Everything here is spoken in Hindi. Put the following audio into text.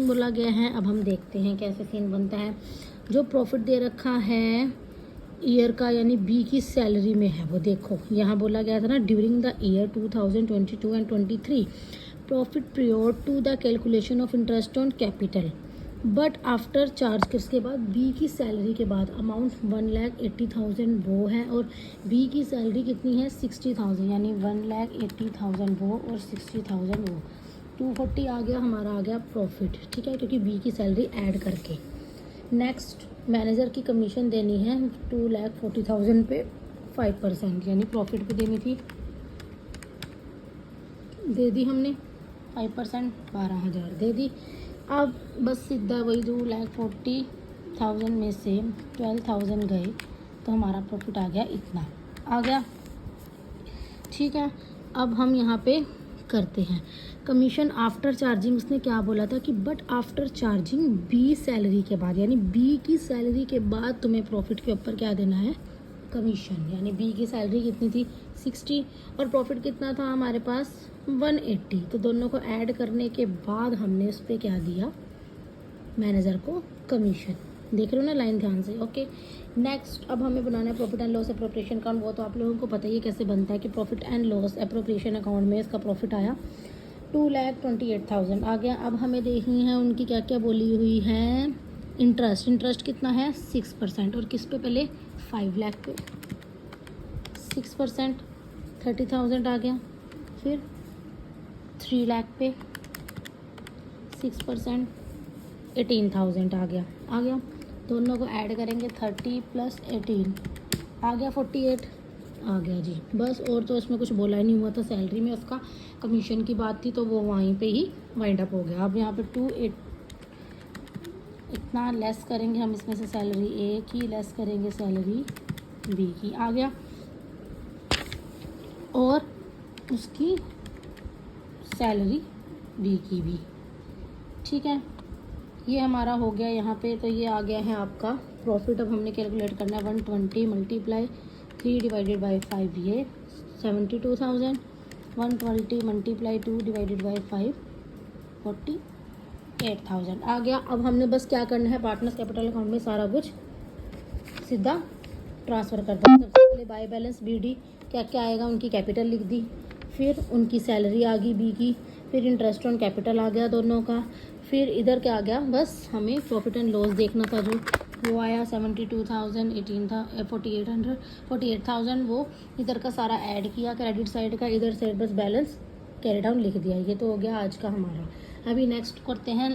बोला गया है। अब हम देखते हैं कैसे सीन बनता है। जो प्रॉफिट दे रखा है ईयर का यानी बी की सैलरी में है, वो देखो यहाँ बोला गया था ना, during the year 2022 and 23 profit prior to the calculation of interest on capital but after charge. किसके बाद? बी की सैलरी के बाद अमाउंट 1,80,000 वो है और बी की सैलरी कितनी है? 60,000, यानी 1,80,000 वो और 60,000 वो। 240 आ गया, हमारा आ गया प्रॉफिट, ठीक है, क्योंकि बी की सैलरी ऐड करके। नेक्स्ट मैनेजर की कमीशन देनी है 2,40,000 पे 5%, यानी प्रॉफिट पे देनी थी, दे दी हमने 5%, 12,000 दे दी। अब बस सीधा वही 2,40,000 में से 12,000 गए तो हमारा प्रॉफिट आ गया, इतना आ गया, ठीक है। अब हम यहाँ पे करते हैं कमीशन आफ्टर चार्जिंग। उसने क्या बोला था कि but after charging B salary के बाद, यानी बी की सैलरी के बाद तुम्हें प्रॉफिट के ऊपर क्या देना है? कमीशन। यानी बी की सैलरी कितनी थी? 60 और प्रॉफिट कितना था हमारे पास? 180। तो दोनों को ऐड करने के बाद हमने उस पर क्या दिया? मैनेजर को कमीशन। देख रहे हो ना लाइन ध्यान से? ओके। नेक्स्ट अब हमें बनाना है profit and loss appropriation account. वो तो आप लोगों को पता ही है कैसे बनता है कि profit and loss appropriation account में इसका प्रॉफिट आया 2,28,000 आ गया। अब हमें देखनी है उनकी क्या क्या बोली हुई है। इंटरेस्ट, इंटरेस्ट कितना है? 6%। और किस पे? पहले 5 लाख पे 6%, 30,000 आ गया। फिर 3 लाख पे 6%, 18,000 आ गया। दोनों को ऐड करेंगे 30 + 18 आ गया 48 आ गया जी। बस और तो इसमें कुछ बोला ही नहीं हुआ था। सैलरी में उसका कमीशन की बात थी तो वो वहीं पे ही वाइंड अप हो गया। अब यहाँ पे 28 इतना लेस करेंगे हम इसमें से, सैलरी ए की लेस करेंगे सैलरी बी की, आ गया। और उसकी सैलरी बी की भी, ठीक है। ये हमारा हो गया यहाँ पे। तो ये आ गया है आपका प्रॉफिट। अब हमने कैलकुलेट करना है 120 × 3 / 5, ये 72,000, 120 × 2 / 5 48,000 आ गया। अब हमने बस क्या करना है, पार्टनर्स कैपिटल अकाउंट में सारा कुछ सीधा ट्रांसफ़र कर दो। सबसे पहले बाय बैलेंस BD क्या क्या आएगा, उनकी कैपिटल लिख दी, फिर उनकी सैलरी आ गई बी की, फिर इंटरेस्ट ऑन कैपिटल आ गया दोनों का, फिर इधर क्या आ गया, बस हमें प्रॉफिट एंड लॉस देखना था जो वो आया 72,000, 48,000 वो इधर का सारा ऐड किया क्रेडिट साइड का, इधर साइड बस बैलेंस कैरी डाउन लिख दिया। ये तो हो गया आज का हमारा। अभी नेक्स्ट करते हैं